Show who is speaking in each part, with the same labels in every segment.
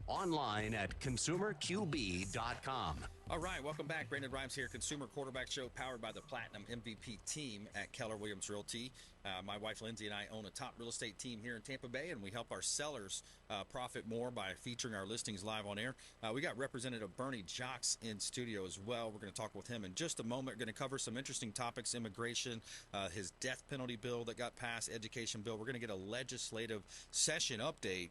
Speaker 1: Online at consumerqb.com.
Speaker 2: All right, welcome back. Brandon Rhymes here, Consumer Quarterback Show, powered by the Platinum MVP team at Keller Williams Realty. My wife Lindsay and I own a top real estate team here in Tampa Bay, and we help our sellers profit more by featuring our listings live on air. We got Representative Berny Jacques in studio as well. We're going to talk with him in just a moment. We're going to cover some interesting topics: immigration, his death penalty bill that got passed, education bill. We're going to get a legislative session update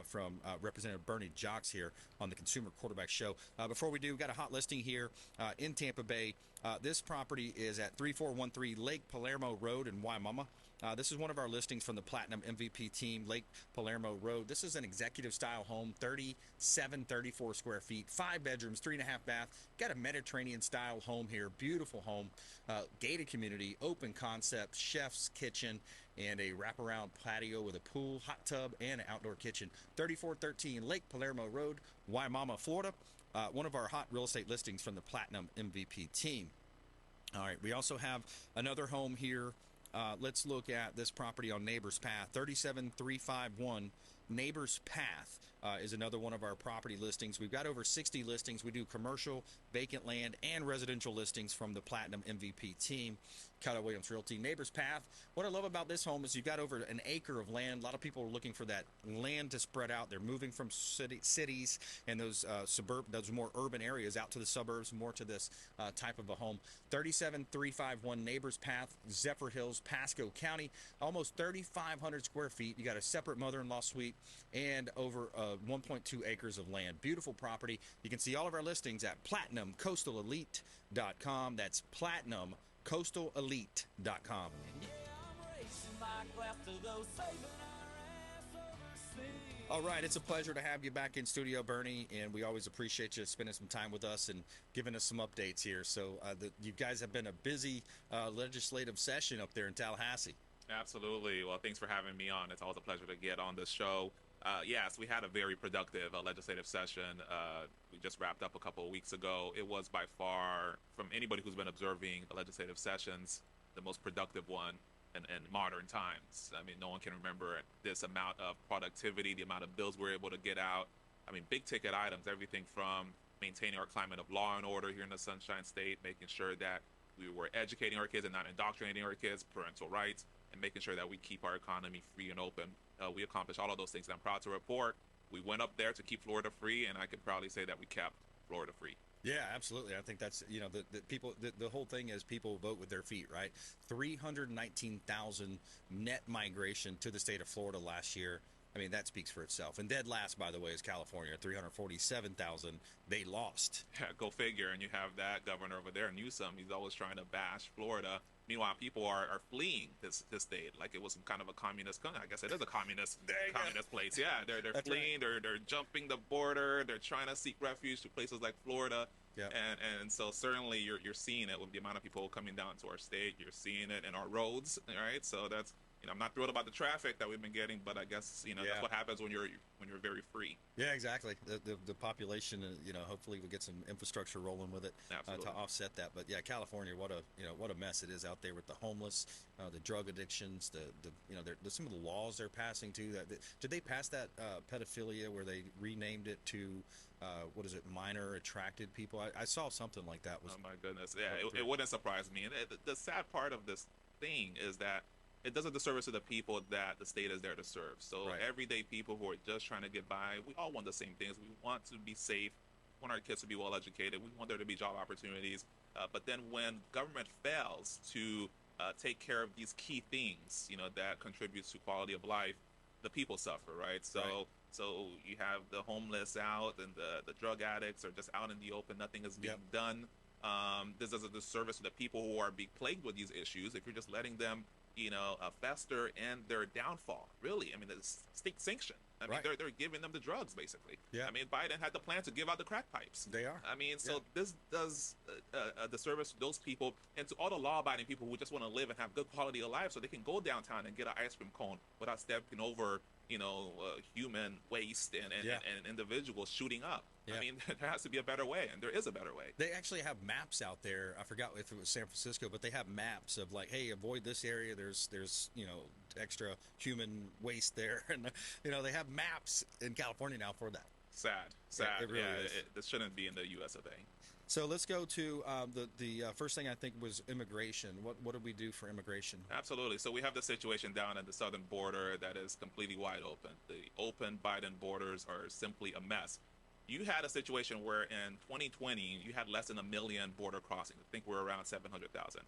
Speaker 2: from Representative Berny Jacques here on the Consumer Quarterback Show. Before we do, we've got a hot listing here in Tampa Bay. This property is at 3413 Lake Palermo Road in Waimama. This is one of our listings from the Platinum MVP team, Lake Palermo Road. This is an executive style home, 34 square feet, 5 bedrooms, 3.5 bath. Got a Mediterranean style home here, beautiful home, gated community, open concept, chef's kitchen, and a wraparound patio with a pool, hot tub, and an outdoor kitchen. 3413 Lake Palermo Road, Waimama, Florida. One of our hot real estate listings from the Platinum MVP team. All right, we also have another home here. Let's look at this property on Neighbors Path. 37351 Neighbors Path is another one of our property listings. We've got over 60 listings. We do commercial, vacant land, and residential listings from the Platinum MVP team, Keller Williams Realty. Neighbors Path. What I love about this home is you've got over an acre of land. A lot of people are looking for that land to spread out. They're moving from cities and those those more urban areas out to the suburbs, more to this type of a home. 37351 Neighbors Path, Zephyr Hills, Pasco County. Almost 3,500 square feet. You got a separate mother-in-law suite and over 1.2 acres of land. Beautiful property. You can see all of our listings at platinumcoastalelite.com. That's platinumcoastalelite.com. All right, it's a pleasure to have you back in studio, Bernie, and we always appreciate you spending some time with us and giving us some updates here. So you guys have been a busy legislative session up there in Tallahassee.
Speaker 3: Absolutely. Well, thanks for having me on. It's always a pleasure to get on this show. Yes, we had a very productive legislative session. We just wrapped up a couple of weeks ago. It was by far, from anybody who's been observing the legislative sessions, the most productive one in modern times. I mean, no one can remember this amount of productivity, the amount of bills we're able to get out. I mean, big ticket items, everything from maintaining our climate of law and order here in the Sunshine State, making sure that we were educating our kids and not indoctrinating our kids, parental rights, and making sure that we keep our economy free and open. We accomplished all of those things. I'm proud to report we went up there to keep Florida free, and I can proudly say that we kept Florida free.
Speaker 2: Yeah, absolutely. I think that's, the people, the whole thing is people vote with their feet, right? 319,000 net migration to the state of Florida last year. I mean, that speaks for itself. And dead last, by the way, is California, 347,000. They lost.
Speaker 3: Yeah, go figure. And you have that governor over there, Newsom. He's always trying to bash Florida. Meanwhile, people are fleeing this state like it was some kind of a communist country. I guess it is a communist place. Yeah, they're fleeing. Right. They're jumping the border. They're trying to seek refuge to places like Florida. Yeah. And so certainly you're seeing it with the amount of people coming down to our state. You're seeing it in our roads, right? So that's, I'm not thrilled about the traffic that we've been getting, but I guess that's what happens when you're very free.
Speaker 2: Yeah, exactly. The population, hopefully we'll get some infrastructure rolling with it to offset that. But yeah, California, what a mess it is out there with the homeless, the drug addictions, some of the laws they're passing too. Did they pass that pedophilia where they renamed it to minor attracted people? I saw something like that.
Speaker 3: Oh my goodness, yeah, it wouldn't surprise me. And the sad part of this thing is that it does a disservice to the people that the state is there to serve. So everyday people who are just trying to get by, we all want the same things. We want to be safe. We want our kids to be well educated. We want there to be job opportunities. But then when government fails to take care of these key things, that contributes to quality of life, the people suffer, right? So you have the homeless out and the drug addicts are just out in the open. Nothing is being done. This is a disservice to the people who are being plagued with these issues. If you're just letting them fester and their downfall, really. I mean, it's state sanctioned. I mean, they're giving them the drugs, basically. Yeah. I mean, Biden had the plan to give out the crack pipes.
Speaker 2: They are.
Speaker 3: I mean, so this does a disservice to those people and to all the law-abiding people who just want to live and have good quality of life so they can go downtown and get an ice cream cone without stepping over, human waste and individuals shooting up. Yeah. I mean, there has to be a better way, and there is a better way.
Speaker 2: They actually have maps out there. I forgot if it was San Francisco, but they have maps of like, hey, avoid this area. There's extra human waste there, and they have maps in California now for that.
Speaker 3: Sad.
Speaker 2: It really is.
Speaker 3: This shouldn't be in the US of A.
Speaker 2: So let's go to the first thing I think was immigration. What do we do for immigration?
Speaker 3: Absolutely. So we have the situation down at the southern border that is completely wide open. The open Biden borders are simply a mess. You had a situation where in 2020 you had less than 1 million border crossings. I think we're around 700,000.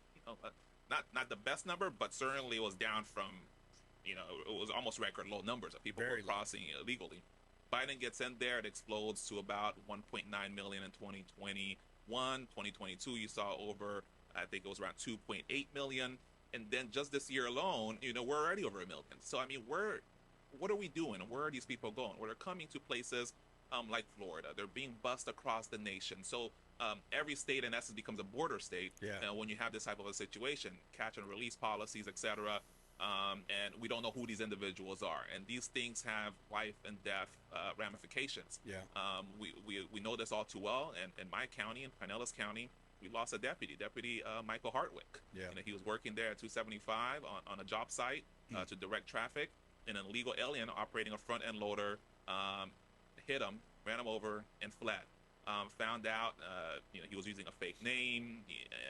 Speaker 3: Not the best number, but certainly it was down from, it was almost record low numbers of people who were crossing illegally. Biden gets in there, it explodes to about 1.9 million in 2021. 2022, you saw over, I think it was around 2.8 million. And then just this year alone, we're already over 1 million. So, I mean, what are we doing? Where are these people going? Well, they're coming to places like Florida. They're being bussed across the nation. So every state, in essence, becomes a border state when you have this type of a situation, catch and release policies, etc. And we don't know who these individuals are. And these things have life and death ramifications. We know this all too well. And in my county, in Pinellas County, we lost a deputy, Michael Hartwick. He was working there at 275 on a job site to direct traffic. And an illegal alien operating a front-end loader hit him, ran him over, and fled. Found out he was using a fake name,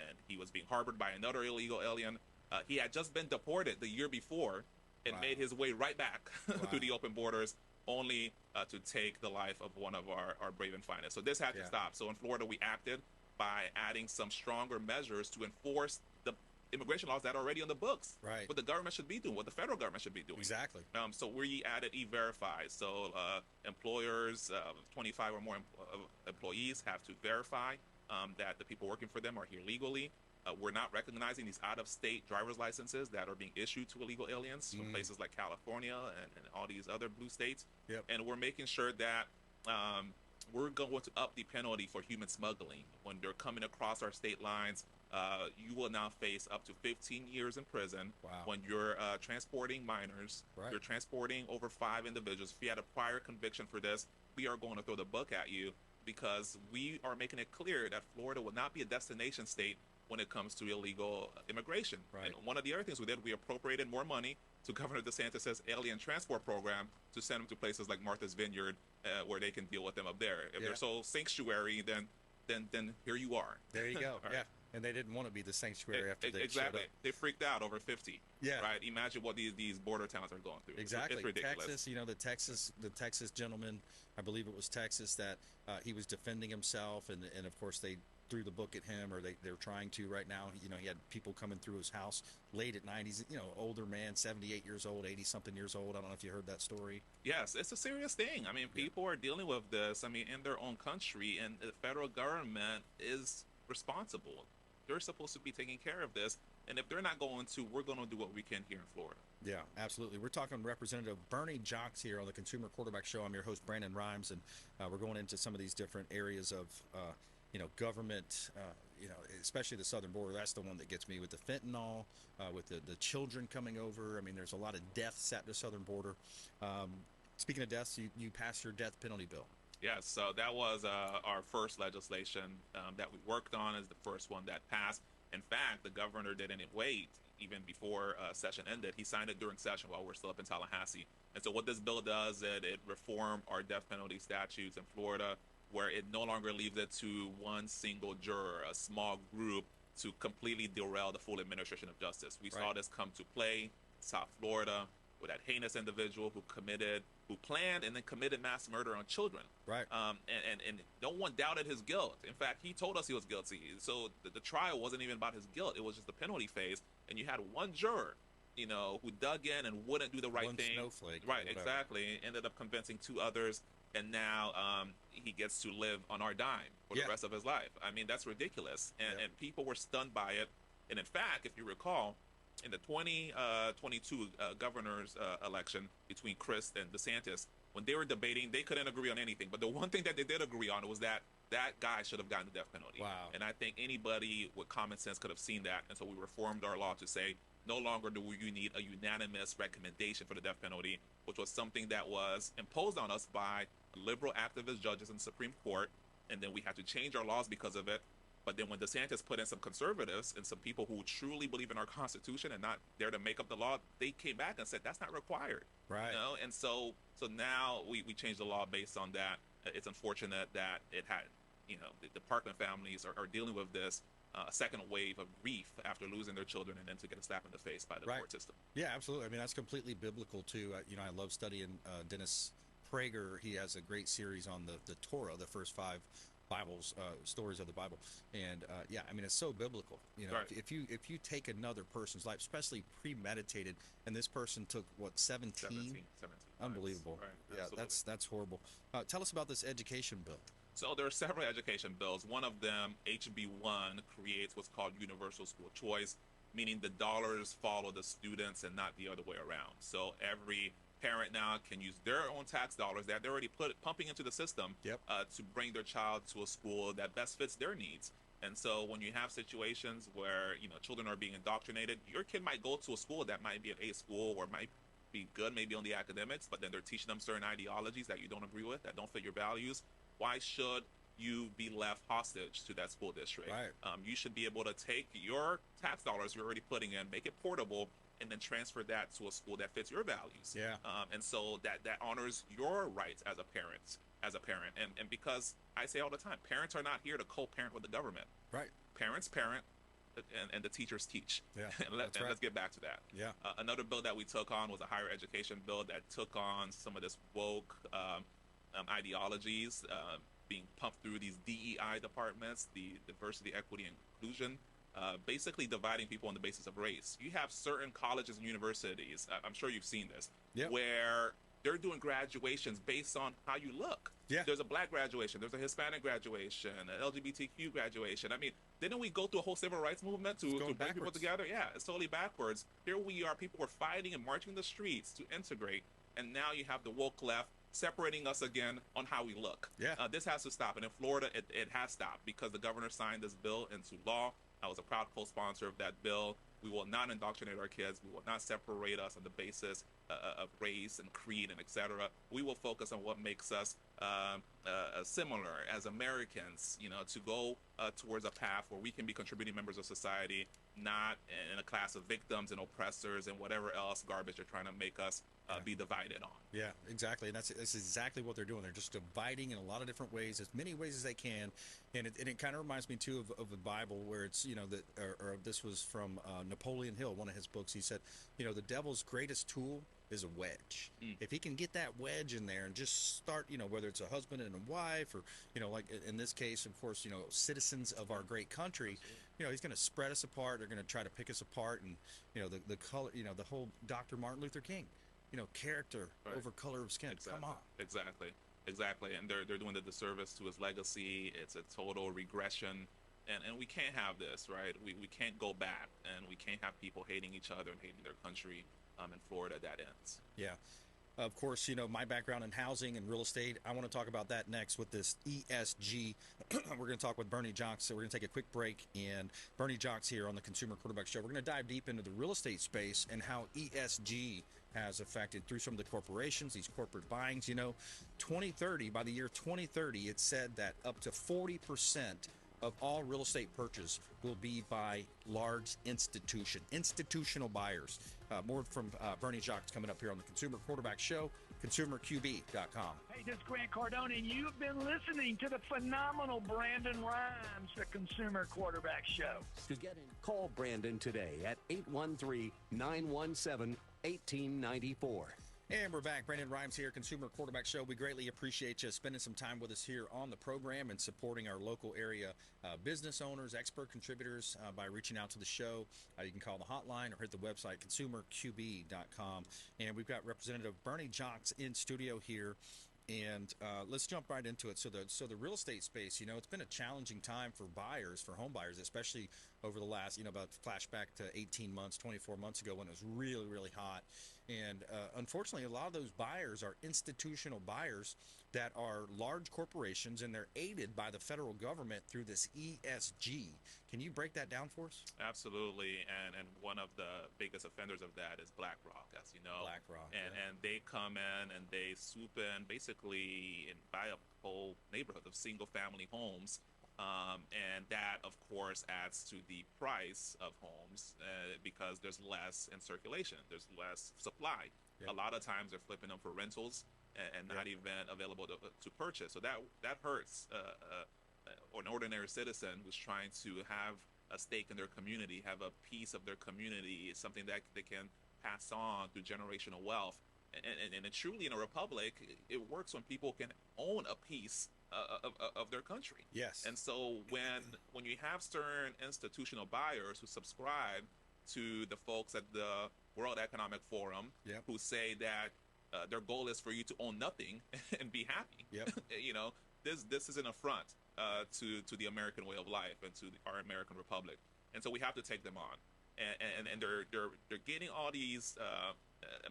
Speaker 3: and he was being harbored by another illegal alien. He had just been deported the year before and made his way right back through the open borders, only to take the life of one of our brave and finest. So this had to stop. So in Florida, we acted by adding some stronger measures to enforce the immigration laws that are already on the books. What the government should be doing, what the federal government should be doing.
Speaker 2: Exactly.
Speaker 3: So we added E-Verify. So employers, 25 or more employees have to verify that the people working for them are here legally. We're not recognizing these out-of-state driver's licenses that are being issued to illegal aliens from places like California and all these other blue states. And we're making sure that we're going to up the penalty for human smuggling. When they're coming across our state lines, you will now face up to 15 years in prison. When you're transporting minors, you're transporting over 5 individuals. If you had a prior conviction for this, we are going to throw the book at you, because we are making it clear that Florida will not be a destination state when it comes to illegal immigration. And one of the other things we did, we appropriated more money to Governor DeSantis' alien transport program to send them to places like Martha's Vineyard, where they can deal with them up there. If they're so sanctuary, then here you are.
Speaker 2: There you go. And they didn't want to be the sanctuary after they
Speaker 3: exactly.
Speaker 2: showed up.
Speaker 3: They freaked out over 50. Right. Imagine what these border towns are going through.
Speaker 2: Exactly.
Speaker 3: It's ridiculous.
Speaker 2: Texas, the Texas gentleman, I believe it was Texas, that he was defending himself, and of course they threw the book at him, or they're trying to right now. He had people coming through his house late at night. He's older man, 78 years old, 80 something years old. I don't know if you heard that story.
Speaker 3: Yes, it's a serious thing. I mean, people are dealing with this, in their own country, and the federal government is responsible. They're supposed to be taking care of this, and if they're not going to, we're going to do what we can here in Florida.
Speaker 2: Yeah, absolutely. We're talking Representative Berny Jacques here on the Consumer Quarterback Show. I'm your host, Brandon Rhymes, and we're going into some of these different areas of government, especially the southern border. That's the one that gets me, with the fentanyl, with the children coming over. There's a lot of deaths at the southern border. Speaking of deaths, you passed your death penalty bill.
Speaker 3: Yes, so that was our first legislation that we worked on, as the first one that passed. In fact, the governor didn't wait even before session ended. He signed it during session while we're still up in Tallahassee. And so what this bill does, it reformed our death penalty statutes in Florida, where it no longer leaves it to one single juror, a small group, to completely derail the full administration of justice. We saw this come to play in South Florida with that heinous individual who planned and then committed mass murder on children. And no one doubted his guilt. In fact, he told us he was guilty. So the trial wasn't even about his guilt. It was just the penalty phase. And you had one juror, who dug in and wouldn't do the right thing.
Speaker 2: One snowflake.
Speaker 3: Right, exactly. Ended up convincing 2 others. And now he gets to live on our dime for the rest of his life. That's ridiculous. And people were stunned by it. And in fact, if you recall, in the 2022 governor's election between Chris and DeSantis, when they were debating, they couldn't agree on anything. But the one thing that they did agree on was that guy should have gotten the death penalty. And I think anybody with common sense could have seen that. And so we reformed our law to say, no longer do you need a unanimous recommendation for the death penalty, which was something that was imposed on us by liberal activist judges in the Supreme Court. And then we had to change our laws because of it. But then when DeSantis put in some conservatives and some people who truly believe in our Constitution and not there to make up the law, they came back and said that's not required. And so now we changed the law based on that. It's unfortunate that it had, the Parkland families are dealing with this second wave of grief after losing their children and then to get a slap in the face by the court system.
Speaker 2: Yeah, absolutely. I mean, that's completely biblical too. I love studying Dennis Prager. He has a great series on the Torah, the first 5 Bibles, stories of the Bible, and I mean, it's so biblical. If you take another person's life, especially premeditated, and this person took what 17 unbelievable.
Speaker 3: Right.
Speaker 2: Yeah, that's horrible. Tell us about this education bill.
Speaker 3: So there are several education bills. One of them, HB1, creates what's called universal school choice, meaning the dollars follow the students and not the other way around. So every parent now can use their own tax dollars that they're already pumping into the system to bring their child to a school that best fits their needs. And so when you have situations where children are being indoctrinated, your kid might go to a school that might be an A school or might be good maybe on the academics, but then they're teaching them certain ideologies that you don't agree with, that don't fit your values. Why should you be left hostage to that school district?
Speaker 2: Right.
Speaker 3: You should be able to take your tax dollars you're already putting in, make it portable, and then transfer that to a school that fits your values.
Speaker 2: Yeah.
Speaker 3: And so that honors your rights as a parent. And because I say all the time, parents are not here to co-parent with the government.
Speaker 2: Right.
Speaker 3: Parents parent, and the teachers teach.
Speaker 2: Yeah.
Speaker 3: Let's get back to that.
Speaker 2: Yeah.
Speaker 3: Another bill that we took on was a higher education bill that took on some of this woke ideologies being pumped through these DEI departments, the diversity, equity, and inclusion, basically dividing people on the basis of race. You have certain colleges and universities, I'm sure you've seen this, where they're doing graduations based on how you look.
Speaker 2: Yeah.
Speaker 3: There's a black graduation, there's a Hispanic graduation, an LGBTQ graduation. I mean, didn't we go through a whole civil rights movement to bring people together? Yeah, it's totally backwards. Here we are, people were fighting and marching the streets to integrate, and now you have the woke left separating us again on how we look.
Speaker 2: Yeah.
Speaker 3: This has to stop. And in Florida, it has stopped because the governor signed this bill into law. I was a proud co-sponsor of that bill. We will not indoctrinate our kids. We will not separate us on the basis of race and creed and etc. We will focus on what makes us similar as Americans, to go towards a path where we can be contributing members of society, not in a class of victims and oppressors and whatever else garbage they're trying to make us be divided on.
Speaker 2: Yeah, exactly. And that's exactly what they're doing. They're just dividing in a lot of different ways, as many ways as they can. And it kind of reminds me too of the Bible, where it's this was from Napoleon Hill, one of his books. He said, the devil's greatest tool is a wedge. If he can get that wedge in there and just start, whether it's a husband and a wife, or like in this case, of course, citizens of our great country, he's going to spread us apart. They're going to try to pick us apart, and the color, the whole Dr. Martin Luther King, character over color of skin.
Speaker 3: Exactly.
Speaker 2: Come on.
Speaker 3: Exactly. And they're doing the disservice to his legacy. It's a total regression. And we can't have this, right? We can't go back, and we can't have people hating each other and hating their country. In Florida, that ends.
Speaker 2: Yeah. Of course, my background in housing and real estate, I want to talk about that next with this ESG. We're going to talk with Berny Jacques, so we're going to take a quick break. And Berny Jacques here on the Consumer Quarterback Show. We're going to dive deep into the real estate space and how ESG has affected through some of the corporations, these corporate buyings. 2030, by the year 2030, it said that up to 40% of all real estate purchase will be by large institutional buyers. More from Berny Jacques coming up here on the Consumer Quarterback Show, consumerqb.com.
Speaker 4: Hey, this is Grant Cardone, and you've been listening to the phenomenal Brandon Rhymes, the Consumer Quarterback Show.
Speaker 1: To get in, call Brandon today at 813-917-1894.
Speaker 2: And we're back. Brandon Rhymes here, Consumer Quarterback Show. We greatly appreciate you spending some time with us here on the program and supporting our local area business owners, expert contributors by reaching out to the show. You can call the hotline or hit the website, consumerqb.com. And we've got Representative Berny Jacques in studio here. And let's jump right into it. So the real estate space, it's been a challenging time for buyers, for home buyers, especially over the last, about flashback to 18 months, 24 months ago when it was really, really hot. And unfortunately, a lot of those buyers are institutional buyers that are large corporations, and they're aided by the federal government through this ESG. Can you break that down for us?
Speaker 3: Absolutely. And one of the biggest offenders of that is BlackRock, as you know.
Speaker 2: BlackRock.
Speaker 3: And they come in and they swoop in basically and buy a whole neighborhood of single-family homes. And that, of course, adds to the price of homes because there's less in circulation. There's less supply. Yeah. A lot of times they're flipping them for rentals. and not even available to purchase. So that hurts an ordinary citizen who's trying to have a stake in their community, have a piece of their community, something that they can pass on through generational wealth. And truly, in a republic, it works when people can own a piece of their country.
Speaker 2: Yes.
Speaker 3: And so when you have certain institutional buyers who subscribe to the folks at the World Economic Forum,
Speaker 2: yep,
Speaker 3: who say that their goal is for you to own nothing and be happy,
Speaker 2: yep,
Speaker 3: this is an affront to the American way of life and to our American republic. And so we have to take them on. And they're getting all these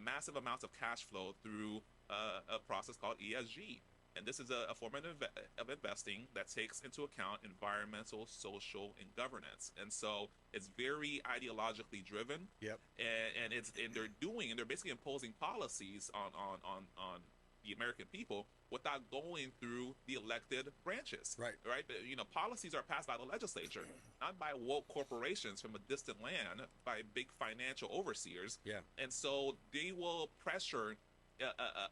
Speaker 3: massive amounts of cash flow through a process called ESG. And this is a form of investing that takes into account environmental, social, and governance. And so it's very ideologically driven.
Speaker 2: Yep.
Speaker 3: And they're basically imposing policies on the American people without going through the elected branches.
Speaker 2: Right.
Speaker 3: Right. Policies are passed by the legislature, not by woke corporations from a distant land, by big financial overseers.
Speaker 2: Yeah.
Speaker 3: And so they will pressure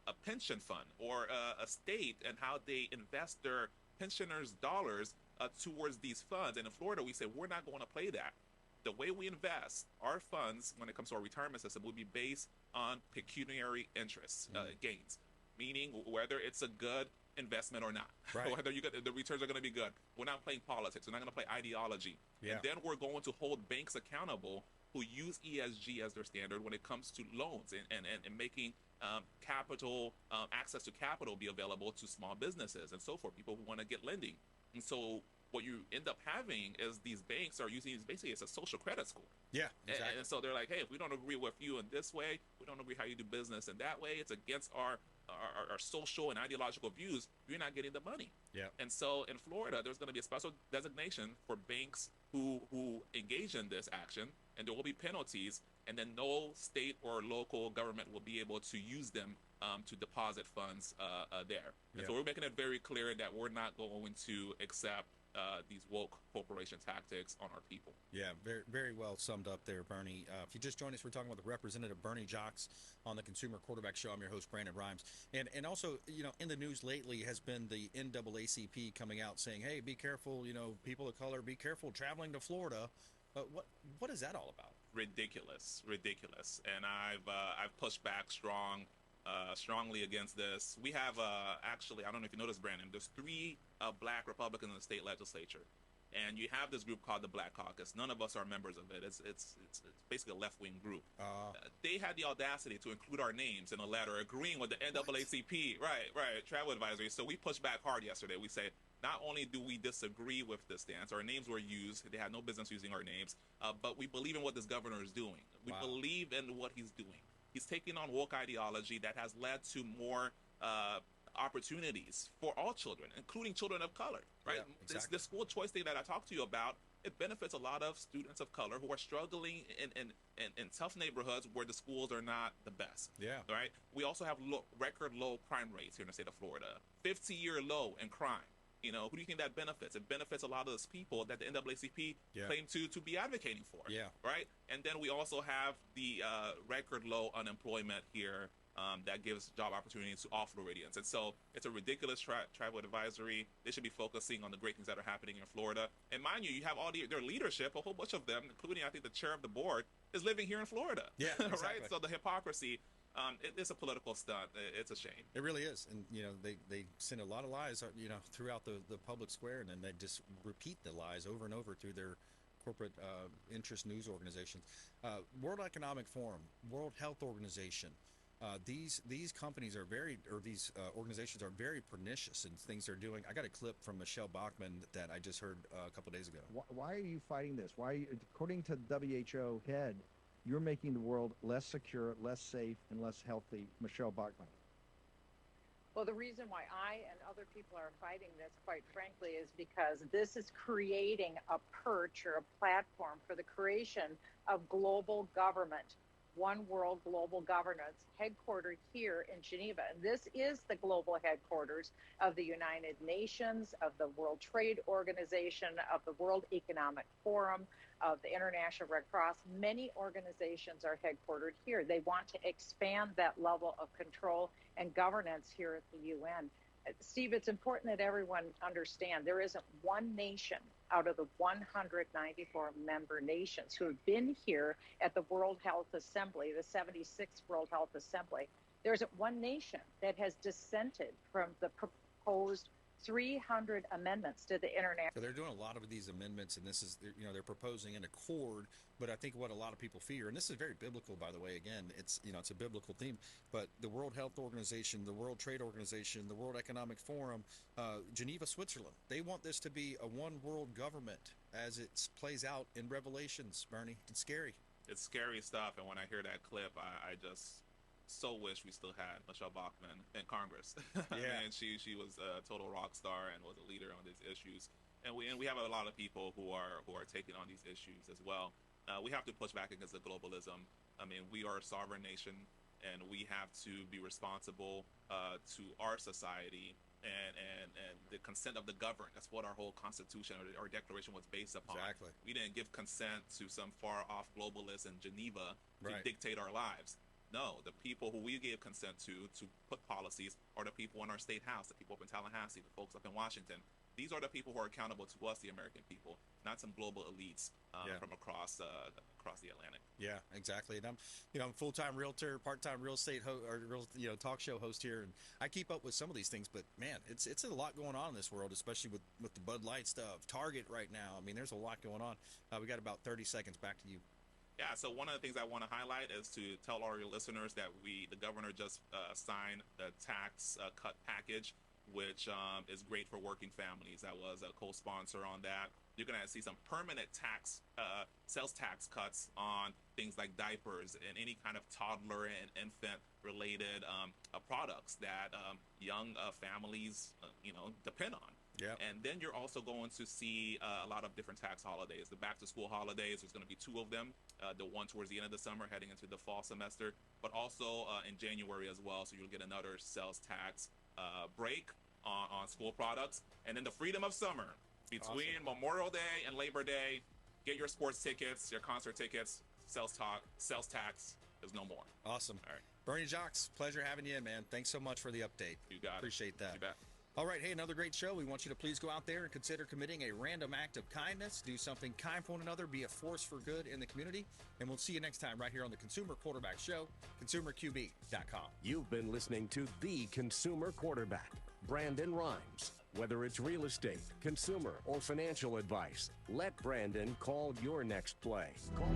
Speaker 3: a pension fund or a state and how they invest their pensioners' dollars towards these funds. And in Florida, we say we're not going to play that. The way we invest our funds when it comes to our retirement system will be based on pecuniary interests, gains, meaning whether it's a good investment or not,
Speaker 2: right,
Speaker 3: whether the returns are going to be good. We're not playing politics. We're not going to play ideology.
Speaker 2: Yeah.
Speaker 3: And then we're going to hold banks accountable who use ESG as their standard when it comes to loans and making capital, access to capital be available to small businesses and so forth, people who want to get lending. And so what you end up having is these banks are using it basically as a social credit score.
Speaker 2: Yeah, exactly.
Speaker 3: And so they're like, hey, if we don't agree with you in this way, we don't agree how you do business in that way, it's against our social and ideological views, you're not getting the money.
Speaker 2: Yeah.
Speaker 3: And so in Florida, there's going to be a special designation for banks who engage in this action, and there will be penalties, and then no state or local government will be able to use them to deposit funds there. And so we're making it very clear that we're not going to accept these woke corporation tactics on our people.
Speaker 2: Yeah, very, very well summed up there, Bernie. If you just joined us, we're talking with Representative Berny Jacques on the Consumer Quarterback Show. I'm your host, Brandon Rhymes. And also, in the news lately has been the NAACP coming out saying, hey, be careful, people of color, be careful traveling to Florida. What is that all about?
Speaker 3: Ridiculous. And I've pushed back strongly against this. We have actually, I don't know if you noticed, Brandon, there's 3 black Republicans in the state legislature, and you have this group called the Black Caucus. None of us are members of it. It's basically a left-wing group. They had the audacity to include our names in a letter agreeing with the NAACP, right, travel advisory. So we pushed back hard yesterday. We say, not only do we disagree with this stance, our names were used, they had no business using our names, but we believe in what this governor is doing. We believe in what he's doing. He's taking on woke ideology that has led to more opportunities for all children, including children of color, right?
Speaker 2: Yeah, exactly.
Speaker 3: This school choice thing that I talked to you about, it benefits a lot of students of color who are struggling in tough neighborhoods where the schools are not the best.
Speaker 2: Yeah.
Speaker 3: Right? We also have record low crime rates here in the state of Florida, 50-year low in crime. Who do you think that benefits? It benefits a lot of those people that the NAACP claim to be advocating for.
Speaker 2: Yeah. Right?
Speaker 3: And then we also have the record low unemployment here that gives job opportunities to all Floridians. And so it's a ridiculous travel advisory. They should be focusing on the great things that are happening in Florida. And mind you have all their leadership, a whole bunch of them, including I think the chair of the board, is living here in Florida.
Speaker 2: Yeah, exactly.
Speaker 3: Right? So the hypocrisy, it's a political stunt. It's a shame.
Speaker 2: It really is. And, they send a lot of lies, throughout the public square, and then they just repeat the lies over and over through their corporate interest news organizations. World Economic Forum, World Health Organization, these companies are these organizations are very pernicious in things they're doing. I got a clip from Michelle Bachmann that I just heard a couple days ago.
Speaker 5: Why are you fighting this? According to WHO head, you're making the world less secure, less safe, and less healthy. Michelle Bachmann.
Speaker 6: Well, the reason why I and other people are fighting this, quite frankly, is because this is creating a perch or a platform for the creation of global government one world global governance headquartered here in Geneva. And this is the global headquarters of the United Nations, of the World Trade Organization, of the World Economic Forum, of the International Red Cross. Many organizations are headquartered here. They want to expand that level of control and governance here at the UN. Steve, it's important that everyone understand there isn't one nation out of the 194 member nations who have been here at the World Health Assembly, the 76th World Health Assembly. There isn't one nation that has dissented from the proposed 300 amendments to the international.
Speaker 2: So they're doing a lot of these amendments, and this is, you know, they're proposing an accord. But I think what a lot of people fear, and this is very biblical, by the way, again, it's, you know, it's a biblical theme, but the World Health Organization, the World Trade Organization, the World Economic Forum, Geneva, Switzerland, they want this to be a one world government as it plays out in Revelations, Bernie. It's scary.
Speaker 3: It's scary stuff. And when I hear that clip, I just so wish we still had Michelle Bachmann in Congress.
Speaker 2: Yeah.
Speaker 3: And she was a total rock star and was a leader on these issues. And we have a lot of people who are taking on these issues as well. We have to push back against the globalism. I mean, we are a sovereign nation, and we have to be responsible to our society and the consent of the governed. That's what our whole Constitution or our Declaration was based upon.
Speaker 2: Exactly.
Speaker 3: We didn't give consent to some far-off globalist in Geneva to
Speaker 2: Right.
Speaker 3: dictate our lives. No, the people who we gave consent to put policies are the people in our state house, the people up in Tallahassee, the folks up in Washington. These are the people who are accountable to us, the American people, not some global elites from across the Atlantic.
Speaker 2: Yeah, exactly. And I'm a full-time realtor, part-time real estate talk show host here, and I keep up with some of these things. But man, it's a lot going on in this world, especially with the Bud Light stuff, Target right now. I mean, there's a lot going on. We got about 30 seconds. Back to you.
Speaker 3: Yeah, so one of the things I want to highlight is to tell all your listeners that the governor just signed the tax cut package, which is great for working families. I was a co-sponsor on that. You're going to see some permanent sales tax cuts on things like diapers and any kind of toddler and infant-related products that young families, depend on.
Speaker 2: Yeah.
Speaker 3: And then you're also going to see a lot of different tax holidays. The back-to-school holidays, there's going to be 2 of them. The one towards the end of the summer, heading into the fall semester, but also in January as well. So you'll get another sales tax break on school products. And then the freedom of summer between Memorial Day and Labor Day. Get your sports tickets, your concert tickets. Sales tax is no more.
Speaker 2: Awesome.
Speaker 3: All right.
Speaker 2: Berny Jacques, pleasure having you in, man. Thanks so much for the update.
Speaker 3: You got it.
Speaker 2: Appreciate that.
Speaker 3: You bet.
Speaker 2: All right, hey, another great show. We want you to please go out there and consider committing a random act of kindness. Do something kind for one another. Be a force for good in the community. And we'll see you next time right here on the Consumer Quarterback Show, consumerqb.com.
Speaker 1: You've been listening to The Consumer Quarterback, Brandon Rhymes. Whether it's real estate, consumer, or financial advice, let Brandon call your next play. Call